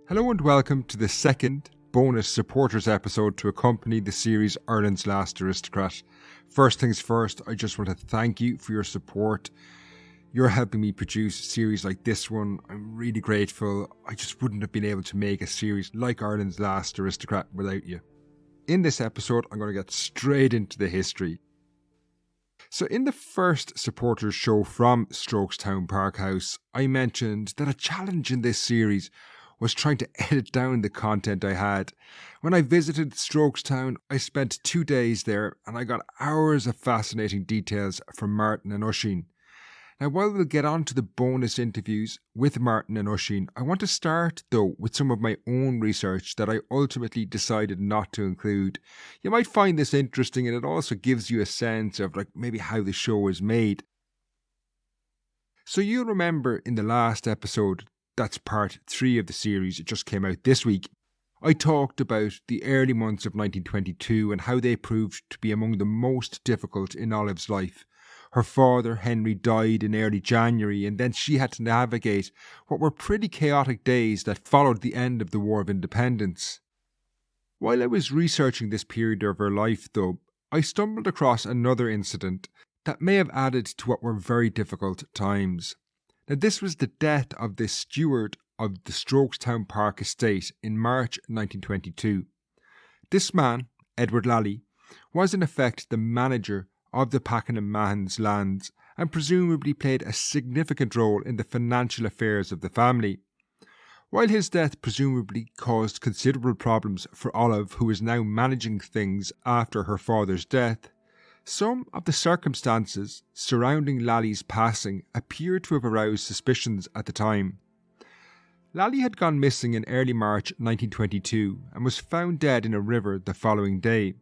Hello and welcome to the second bonus supporters episode to accompany the series Ireland's Last Aristocrat. First things first, I just want to thank you for your support. You're helping me produce a series like this one. I'm really grateful. I just wouldn't have been able to make a series like Ireland's Last Aristocrat without you. In this episode, I'm going to get straight into the history. So in the first supporters show from Strokestown Park House, I mentioned that a challenge in this series was trying to edit down the content I had. When I visited Strokestown, I spent 2 days there and I got hours of fascinating details from Martin and Oisin. Now, while we'll get on to the bonus interviews with Martin and Oisin, I want to start though with some of my own research that I ultimately decided not to include. You might find this interesting and it also gives you a sense of maybe how the show is made. So you'll remember in the last episode, that's part 3 of the series, it just came out this week, I talked about the early months of 1922 and how they proved to be among the most difficult in Olive's life. Her father, Henry, died in early January and then she had to navigate what were pretty chaotic days that followed the end of the War of Independence. While I was researching this period of her life though, I stumbled across another incident that may have added to what were very difficult times. Now, this was the death of the steward of the Strokestown Park estate in March 1922. This man, Edward Lally, was in effect the manager of the Packenham Mahon's lands and presumably played a significant role in the financial affairs of the family. While his death presumably caused considerable problems for Olive, who is now managing things after her father's death, some of the circumstances surrounding Lally's passing appear to have aroused suspicions at the time. Lally had gone missing in early March 1922 and was found dead in a river the following day.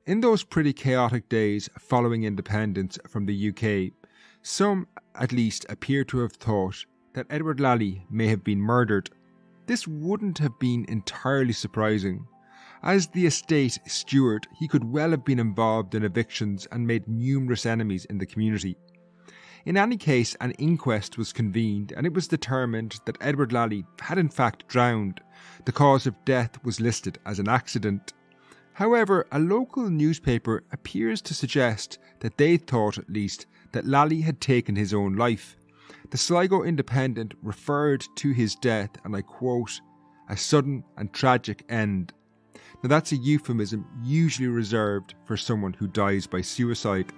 In those pretty chaotic days following independence from the UK, some at least appear to have thought that Edward Lally may have been murdered. This wouldn't have been entirely surprising. As the estate steward, he could well have been involved in evictions and made numerous enemies in the community. In any case, an inquest was convened and it was determined that Edward Lally had in fact drowned. The cause of death was listed as an accident. However, a local newspaper appears to suggest that they thought at least that Lally had taken his own life. The Sligo Independent referred to his death, and I quote, "a sudden and tragic end." Now that's a euphemism usually reserved for someone who dies by suicide.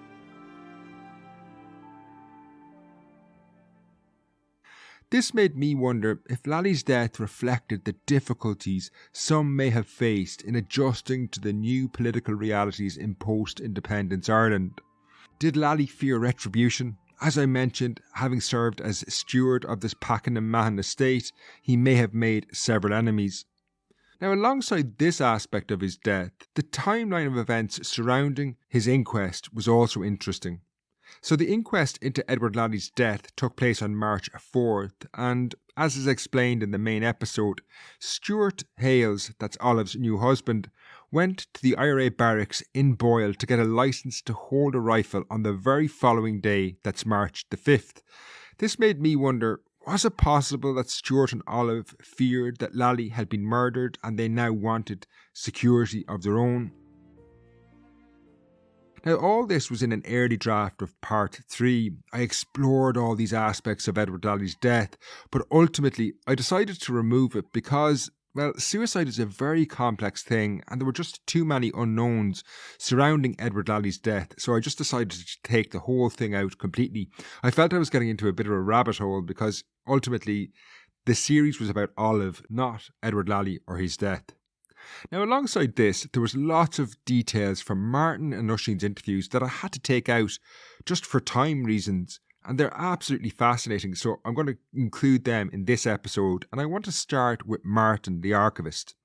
This made me wonder if Lally's death reflected the difficulties some may have faced in adjusting to the new political realities in post-independence Ireland. Did Lally fear retribution? As I mentioned, having served as steward of this Packenham Mahon estate, he may have made several enemies. Now, alongside this aspect of his death, the timeline of events surrounding his inquest was also interesting. So the inquest into Edward Lally's death took place on March 4th, and as is explained in the main episode, Stuart Hales, that's Olive's new husband, went to the IRA barracks in Boyle to get a licence to hold a rifle on the very following day, that's March the 5th. This made me wonder, was it possible that Stuart and Olive feared that Lally had been murdered and they now wanted security of their own? Now, all this was in an early draft of part 3. I explored all these aspects of Edward Lally's death, but ultimately I decided to remove it because, well, suicide is a very complex thing and there were just too many unknowns surrounding Edward Lally's death, so I just decided to take the whole thing out completely. I felt I was getting into a bit of a rabbit hole because ultimately the series was about Olive, not Edward Lally or his death. Now, alongside this, there was lots of details from Martin and Oisin's interviews that I had to take out just for time reasons, and they're absolutely fascinating, so I'm going to include them in this episode, and I want to start with Martin, the archivist.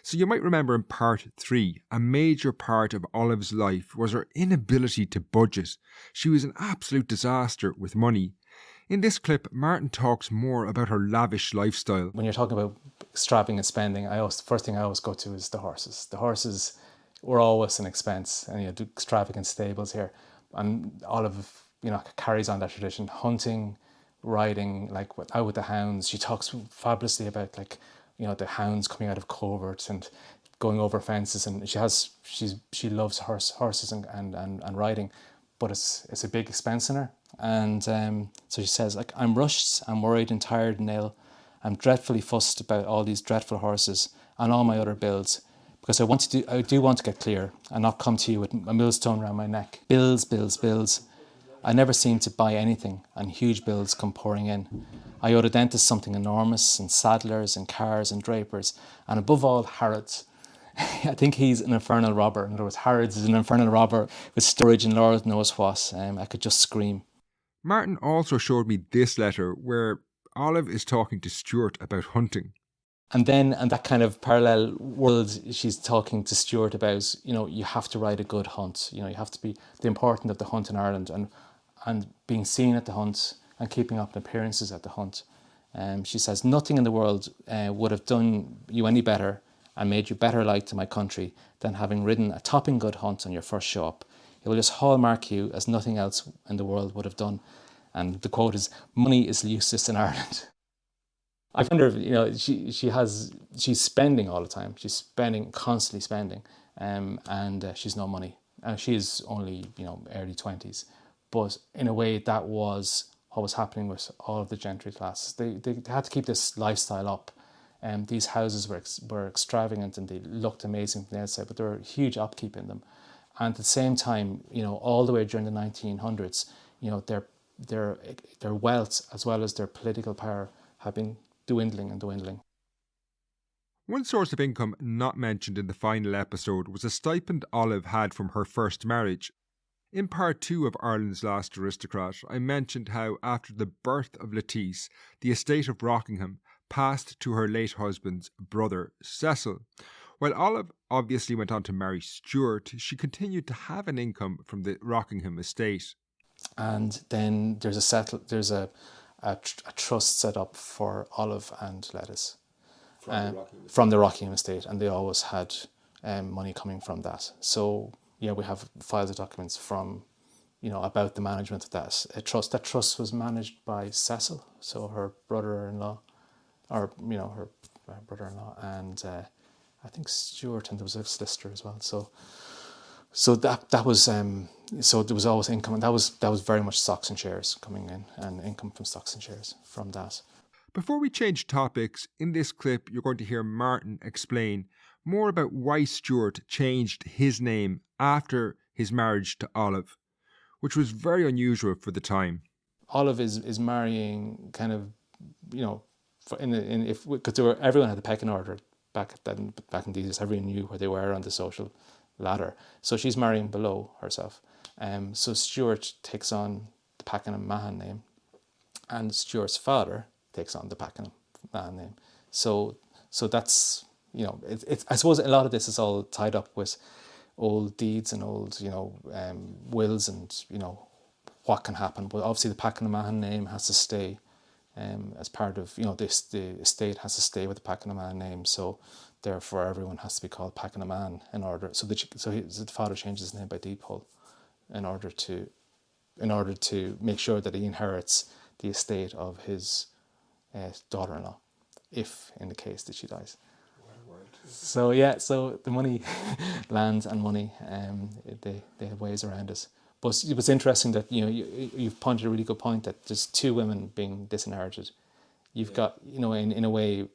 So you might remember in part 3, a major part of Olive's life was her inability to budget. She was an absolute disaster with money. In this clip, Martin talks more about her lavish lifestyle. When you're talking about extravagant spending, first thing I always go to is the horses. The horses were always an expense, and you do extravagant stables here. And Olive, carries on that tradition. Hunting, riding, out with the hounds. She talks fabulously about the hounds coming out of coverts and going over fences, and she loves horses and riding, but it's a big expense in her. And so she says, like, I'm rushed, I'm worried and tired and ill. I'm dreadfully fussed about all these dreadful horses and all my other bills, because I do want to get clear and not come to you with a millstone around my neck. Bills, bills, bills. I never seem to buy anything, and huge bills come pouring in. I owe the dentist something enormous, and saddlers and cars and drapers, and above all, Harrods. I think he's an infernal robber. In other words, Harrods is an infernal robber with storage and Lord knows what. I could just scream. Martin also showed me this letter where Olive is talking to Stuart about hunting. And then in that kind of parallel world, she's talking to Stuart about, you have to ride a good hunt. You have to be the importance of the hunt in Ireland and being seen at the hunt and keeping up appearances at the hunt. She says, nothing in the world would have done you any better and made you better liked to my country than having ridden a topping good hunt on your first show up. It will just hallmark you as nothing else in the world would have done. And the quote is, money is useless in Ireland. I wonder, she's spending all the time. She's constantly spending, and she's no money. She is only, early 20s. But in a way, that was what was happening with all of the gentry classes. They had to keep this lifestyle up. These houses were extravagant and they looked amazing from the outside, but there were huge upkeep in them. And at the same time, all the way during the 1900s, their wealth as well as their political power have been dwindling and dwindling. One source of income not mentioned in the final episode was a stipend Olive had from her first marriage. In part 2 of Ireland's Last Aristocrat, I mentioned how after the birth of Lettice, the estate of Rockingham passed to her late husband's brother, Cecil. While Olive obviously went on to marry Stuart, she continued to have an income from the Rockingham estate. And then there's a trust set up for Olive and Lettice from the Rockingham estate, and they always had money coming from that. So we have files of documents from about the management of that trust. That trust was managed by Cecil, so her brother-in-law, or her brother-in-law, and I think Stuart, and there was a solicitor as well. So that was so there was always income, and that was very much stocks and shares coming in, and income from stocks and shares from that. Before we change topics, in this clip you're going to hear Martin explain more about why Stuart changed his name after his marriage to Olive, which was very unusual for the time. Olive is marrying kind of, because everyone had the pecking order back in these days. Everyone knew where they were on the social ladder. So she's marrying below herself. So Stuart takes on the Packenham Mahon name, and Stuart's father takes on the Packenham Mahon name. So that's, it's I suppose a lot of this is all tied up with old deeds and old, wills and, what can happen. But obviously the Packenham Mahon name has to stay as part of, the estate has to stay with the Packenham Mahon name. So therefore everyone has to be called Packenham Mahon in order. So the father changes his name by deed-poll in order to make sure that he inherits the estate of his daughter-in-law, if in the case that she dies. So the money, land and money, they have ways around it. But it was interesting that you've pointed a really good point that there's two women being disinherited. You've got in a way,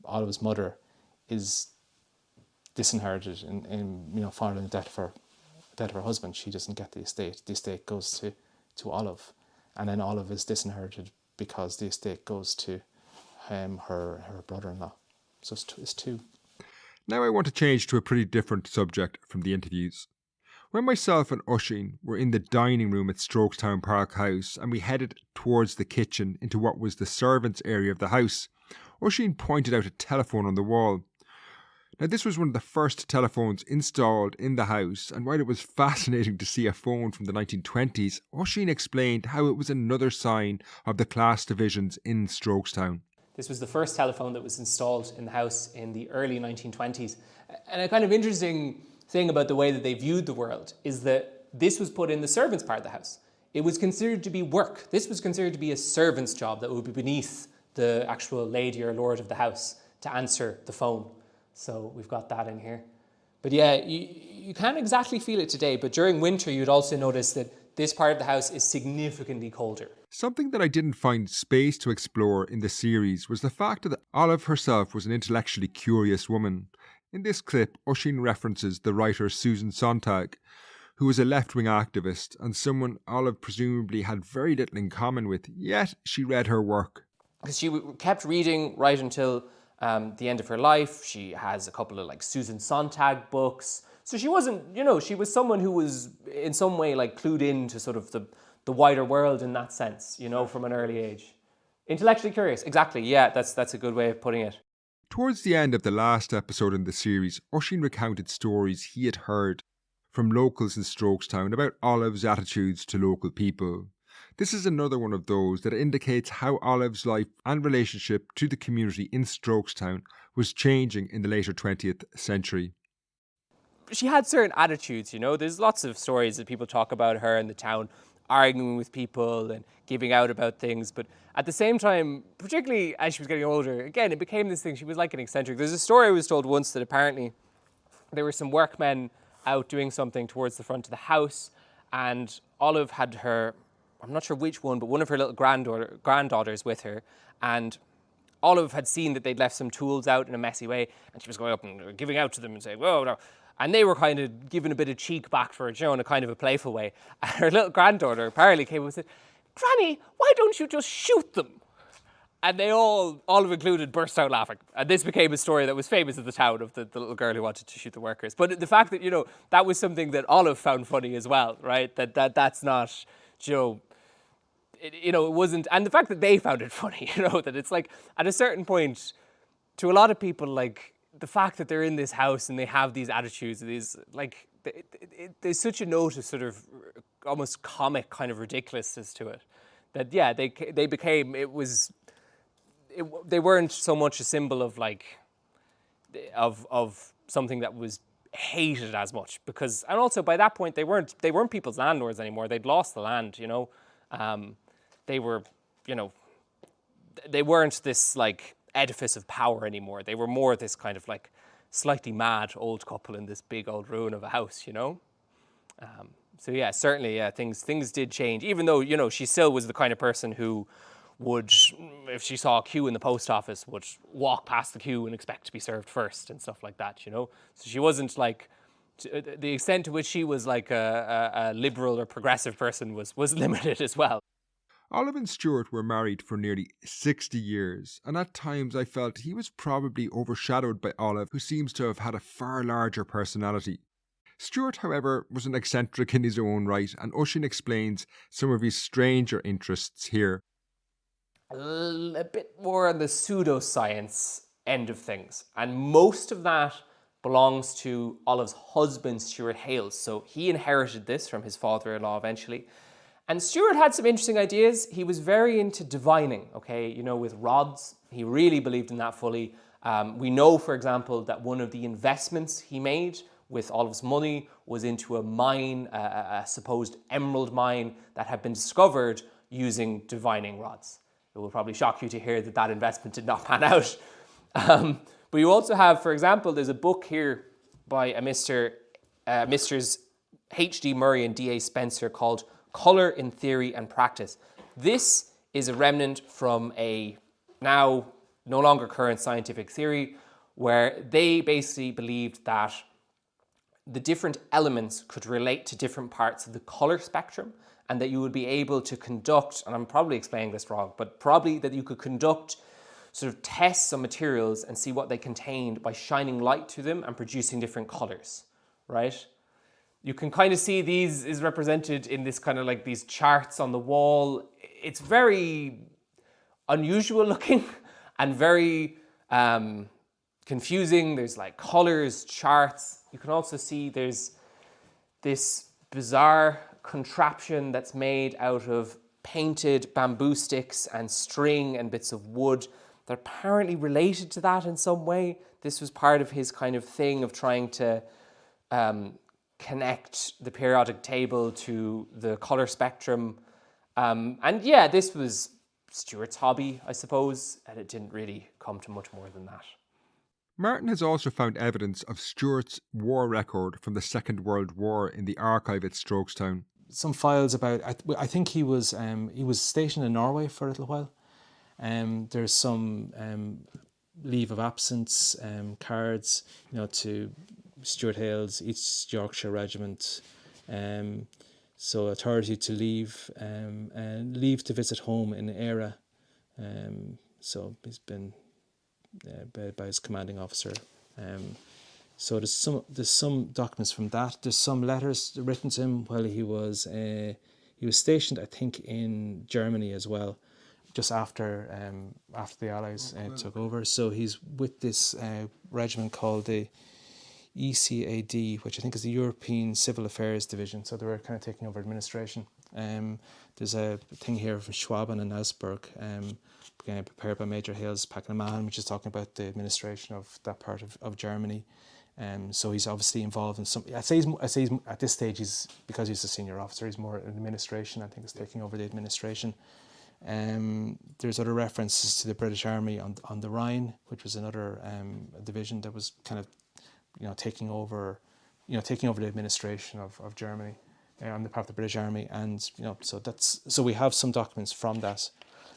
Olive's mother is disinherited in following the death of her husband. She doesn't get the estate. The estate goes to Olive, and then Olive is disinherited because the estate goes to her brother-in-law. So it's two. Now I want to change to a pretty different subject from the interviews. When myself and Oisin were in the dining room at Strokestown Park House and we headed towards the kitchen into what was the servants' area of the house, Oisin pointed out a telephone on the wall. Now this was one of the first telephones installed in the house, and while it was fascinating to see a phone from the 1920s, Oisin explained how it was another sign of the class divisions in Strokestown. This was the first telephone that was installed in the house in the early 1920s. And a kind of interesting thing about the way that they viewed the world is that this was put in the servants' part of the house. It was considered to be work. This was considered to be a servant's job that would be beneath the actual lady or lord of the house. to answer the phone. So we've got that in here. But yeah, you can't exactly feel it today, but during winter you'd also notice that this part of the house is significantly colder. Something that I didn't find space to explore in the series was the fact that Olive herself was an intellectually curious woman. In this clip, Oisin references the writer Susan Sontag, who was a left-wing activist and someone Olive presumably had very little in common with, yet she read her work. Because she kept reading right until the end of her life. She has a couple of like Susan Sontag books. So she wasn't, she was someone who was in some way like clued into sort of the wider world in that sense, from an early age. Intellectually curious, exactly. Yeah, that's a good way of putting it. Towards the end of the last episode in the series, Oisin recounted stories he had heard from locals in Strokestown about Olive's attitudes to local people. This is another one of those that indicates how Olive's life and relationship to the community in Strokestown was changing in the later 20th century. She had certain attitudes, There's lots of stories that people talk about her in the town, arguing with people and giving out about things. But at the same time, particularly as she was getting older, again, it became this thing. She was like an eccentric. There's a story I was told once that apparently there were some workmen out doing something towards the front of the house, and Olive had her, I'm not sure which one, but one of her little granddaughters with her, and Olive had seen that they'd left some tools out in a messy way, and she was going up and giving out to them and saying, whoa, no. And they were kind of giving a bit of cheek back for it, in a kind of a playful way. And her little granddaughter apparently came and said, Granny, why don't you just shoot them? And they all Olive included, burst out laughing. And this became a story that was famous in the town of the little girl who wanted to shoot the workers. But the fact that, that was something that Olive found funny as well, right? That's not, it wasn't, and the fact that they found it funny, that it's like, at a certain point, to a lot of people, like, the fact that they're in this house and they have these attitudes, these, like, there's such a note of sort of almost comic kind of ridiculousness to it, that, yeah, they became, they weren't so much a symbol of, like, of something that was hated as much, because, and also by that point, they weren't people's landlords anymore. They'd lost the land, they were, they weren't this, like, edifice of power anymore. They were more this kind of, like, slightly mad old couple in this big old ruin of a house, So yeah, certainly, yeah, things did change, even though, she still was the kind of person who would, if she saw a queue in the post office, would walk past the queue and expect to be served first and stuff like that, So she wasn't like, the extent to which she was like a liberal or progressive person was limited as well. Olive and Stuart were married for nearly 60 years, and at times I felt he was probably overshadowed by Olive, who seems to have had a far larger personality. Stuart, however, was an eccentric in his own right, and Oisin explains some of his stranger interests here. A bit more on the pseudoscience end of things, and most of that belongs to Olive's husband, Stuart Hales. So he inherited this from his father-in-law eventually. And Stuart had some interesting ideas. He was very into divining, with rods. He really believed in that fully. We know, for example, that one of the investments he made with Olive's money was into a mine, a supposed emerald mine that had been discovered using divining rods. It will probably shock you to hear that investment did not pan out. But you also have, for example, there's a book here by a Misters H.D. Murray and D.A. Spencer called Colour in Theory and Practice. This is a remnant from a now no longer current scientific theory where they basically believed that the different elements could relate to different parts of the colour spectrum, and that you would be able to conduct, and I'm probably explaining this wrong, but probably that you could conduct sort of tests on materials and see what they contained by shining light to them and producing different colours, right? You can kind of see these is represented in this kind of like these charts on the wall. It's very unusual looking and very confusing. There's like colors, charts. You can also see there's this bizarre contraption that's made out of painted bamboo sticks and string and bits of wood that are apparently related to that in some way. This was part of his kind of thing of trying to connect the periodic table to the colour spectrum. And yeah, this was Stuart's hobby, I suppose, and it didn't really come to much more than that. Martin has also found evidence of Stuart's war record from the Second World War in the archive at Strokestown. Some files about, I think he was stationed in Norway for a little while. There's some leave of absence cards, to Stuart Hale's East Yorkshire Regiment. So authority to leave, and leave to visit home in Era. So he's been by his commanding officer. So there's some documents from that. There's some letters written to him while he was stationed, I think, in Germany as well, just after the Allies took over. So he's with this regiment called the ECAD, which I think is the European Civil Affairs Division. So they were kind of taking over administration. There's a thing here from Schwaben and Augsburg, prepared by Major Hales Packenham Mahon, which is talking about the administration of that part of Germany. So he's obviously involved in some. I say he's at this stage, because he's a senior officer, he's more in administration. I think he's taking over the administration. There's other references to the British Army on the Rhine, which was another division that was kind of, taking over the administration of Germany on the part of the British Army, and so we have some documents from that.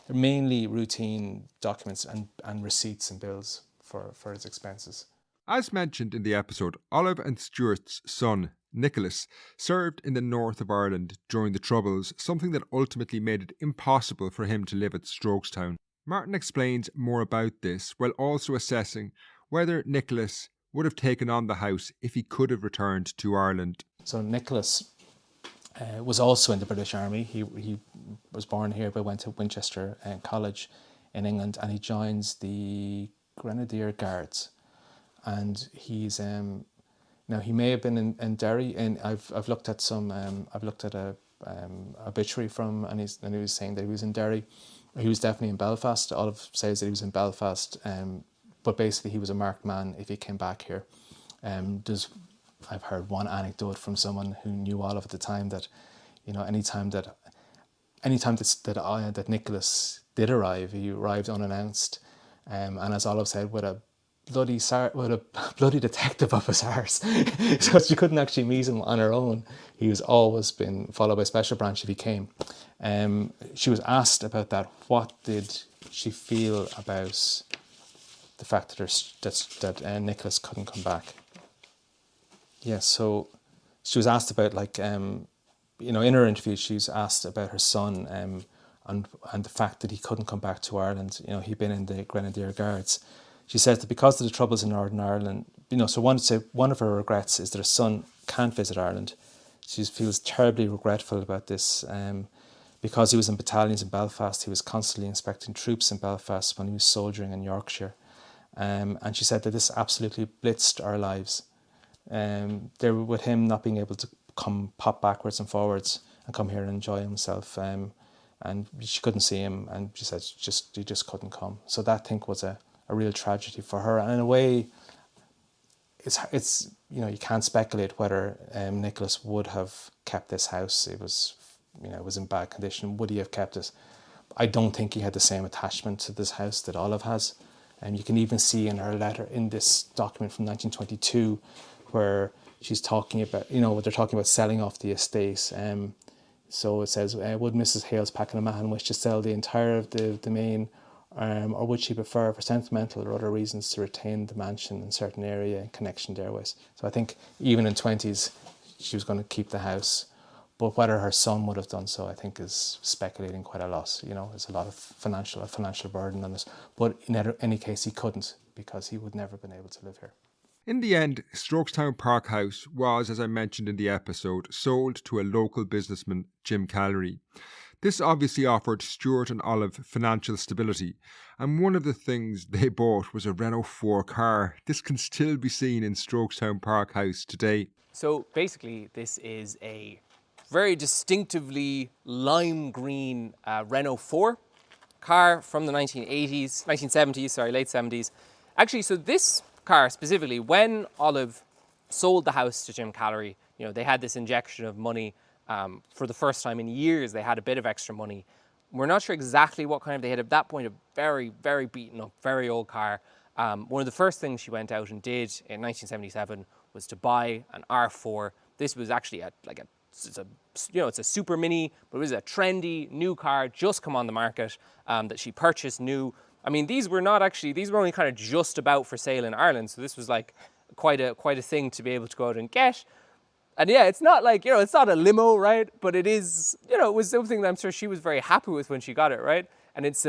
They're mainly routine documents and receipts and bills for his expenses. As mentioned in the episode, Olive and Stuart's son, Nicholas, served in the north of Ireland during the Troubles, something that ultimately made it impossible for him to live at Strokestown. Martin explains more about this while also assessing whether Nicholas would have taken on the house if he could have returned to Ireland. So Nicholas was also in the British Army. He was born here but went to Winchester College in England, and he joins the Grenadier Guards. And he's now he may have been in Derry, and I've looked at some a obituary from, and he was saying that he was in Derry. He was definitely in Belfast. Olive says that he was in Belfast, but basically he was a marked man if he came back here. I've heard one anecdote from someone who knew Olive at the time that, anytime that Nicholas did arrive, he arrived unannounced, and as Olive said, with a bloody detective up his arse. So she couldn't actually meet him on her own. He was always been followed by special branch if he came. She was asked about that. What did she feel about the fact that Nicholas couldn't come back? Yeah, so she was asked about, in her interview, she was asked about her son and the fact that he couldn't come back to Ireland. He'd been in the Grenadier Guards. She says that because of the troubles in Northern Ireland, so one of her regrets is that her son can't visit Ireland. She feels terribly regretful about this. Because he was in battalions in Belfast, he was constantly inspecting troops in Belfast when he was soldiering in Yorkshire. And she said that this absolutely blitzed our lives. There, with him not being able to pop backwards and forwards and come here and enjoy himself. And she couldn't see him, and she said he just couldn't come. So that, I think, was a real tragedy for her, and in a way, it's you can't speculate whether Nicholas would have kept this house. It was in bad condition. Would he have kept it? I don't think he had the same attachment to this house that Olive has, and you can even see in her letter in this document from 1922, where she's talking about they're talking about selling off the estate. So it says, would Mrs. Hales Packenham Mahon wish to sell the entire of the domain? Or would she prefer, for sentimental or other reasons, to retain the mansion in a certain area in connection therewith? So I think even in 20s, she was going to keep the house. But whether her son would have done so, I think, is speculating quite a lot. There's a lot of financial burden on this. But in any case, he couldn't, because he would never have been able to live here. In the end, Strokestown Park House was, as I mentioned in the episode, sold to a local businessman, Jim Callery. This obviously offered Stuart and Olive financial stability, and one of the things they bought was a Renault 4 car. This can still be seen in Strokestown Park House today. So basically, this is a very distinctively lime green Renault 4 car from the late 70s. Actually, so this car specifically, when Olive sold the house to Jim Callery, they had this injection of money. For the first time in years, they had a bit of extra money. We're not sure exactly what kind of they had at that point, a very, very beaten up, very old car. one of the first things she went out and did in 1977 was to buy an R4. This was actually it's a super mini, but it was a trendy new car just come on the market that she purchased new. I mean, these were only kind of just about for sale in Ireland, so this was like quite a thing to be able to go out and get. And yeah, it's not like, it's not a limo, right? But it is, it was something that I'm sure she was very happy with when she got it, right? And it's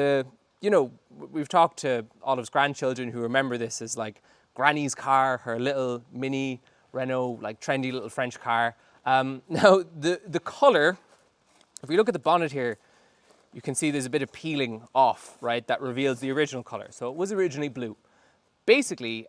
we've talked to Olive's grandchildren who remember this as like Granny's car, her little mini Renault, like trendy little French car. Now, the colour, if we look at the bonnet here, you can see there's a bit of peeling off, right? That reveals the original colour. So it was originally blue. Basically,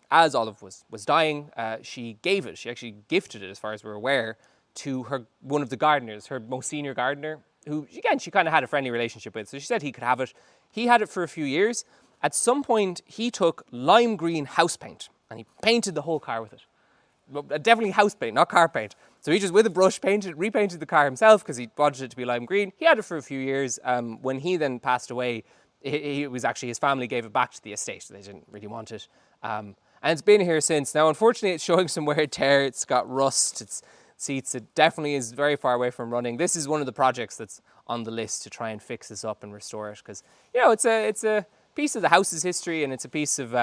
as Olive was dying, she actually gifted it, as far as we're aware, to one of the gardeners, her most senior gardener, who, again, she kind of had a friendly relationship with. So she said he could have it. He had it for a few years. At some point, he took lime green house paint and he painted the whole car with it. Well, definitely house paint, not car paint. So he just, with a brush, repainted the car himself because he wanted it to be lime green. He had it for a few years. When he then passed away, it was actually his family gave it back to the estate. They didn't really want it. And it's been here since. Now, unfortunately, it's showing some wear and tear. It's got rust. It's seats. It definitely is very far away from running. This is one of the projects that's on the list to try and fix this up and restore it because, it's a piece of the house's history and it's a piece of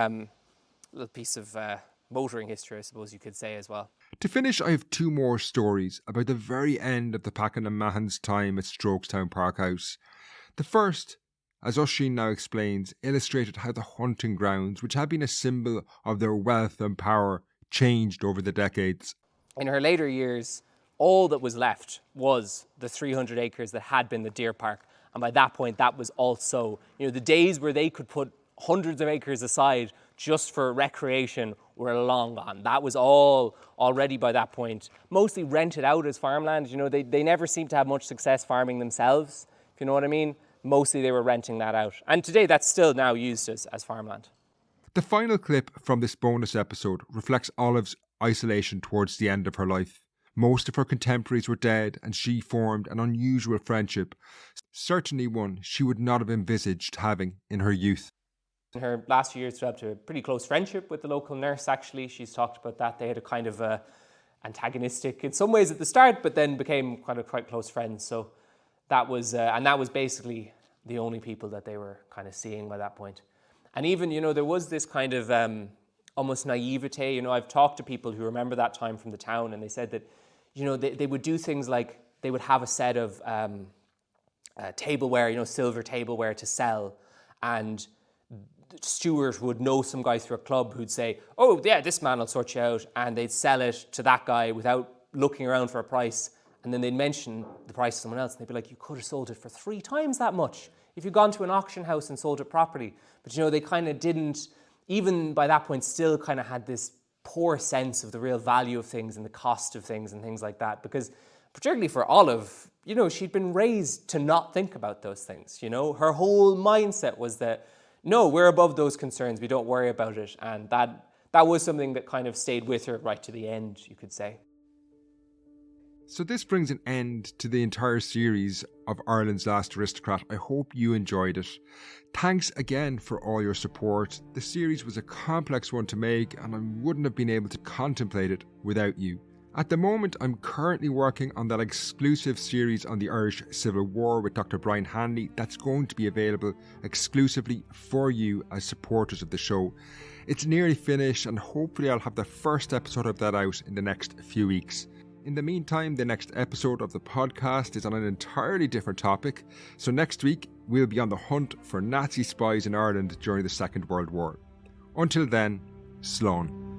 motoring history, I suppose you could say as well. To finish, I have two more stories about the very end of the Packenham Mahon's time at Strokestown Park House. The first, as Oisin now explains, illustrated how the hunting grounds, which had been a symbol of their wealth and power, changed over the decades. In her later years, all that was left was the 300 acres that had been the deer park. And by that point, that was also, the days where they could put hundreds of acres aside just for recreation were long gone. That was all already by that point mostly rented out as farmland. They never seemed to have much success farming themselves, if you know what I mean. Mostly they were renting that out. And today that's still now used as farmland. The final clip from this bonus episode reflects Olive's isolation towards the end of her life. Most of her contemporaries were dead and she formed an unusual friendship, certainly one she would not have envisaged having in her youth. In her last few years, developed a pretty close friendship with the local nurse, actually. She's talked about that. They had a kind of antagonistic in some ways at the start, but then became quite close friends. So that was basically the only people that they were kind of seeing by that point. And even, there was this kind of almost naivete. I've talked to people who remember that time from the town, and they said that, they would do things like they would have a set of tableware, silver tableware to sell, and Stuart would know some guy through a club who'd say, oh yeah, this man will sort you out, and they'd sell it to that guy without looking around for a price, and then they'd mention the price to someone else and they'd be like, you could have sold it for 3 times that much if you'd gone to an auction house and sold it properly. But they kind of didn't, even by that point, still kind of had this poor sense of the real value of things and the cost of things and things like that, because particularly for Olive, she'd been raised to not think about those things. Her whole mindset was that, no, we're above those concerns. We don't worry about it. And that was something that kind of stayed with her right to the end, you could say. So this brings an end to the entire series of Ireland's Last Aristocrat. I hope you enjoyed it. Thanks again for all your support. The series was a complex one to make and I wouldn't have been able to contemplate it without you. At the moment, I'm currently working on that exclusive series on the Irish Civil War with Dr Brian Hanley that's going to be available exclusively for you as supporters of the show. It's nearly finished and hopefully I'll have the first episode of that out in the next few weeks. In the meantime, the next episode of the podcast is on an entirely different topic, so next week we'll be on the hunt for Nazi spies in Ireland during the Second World War. Until then, Slán.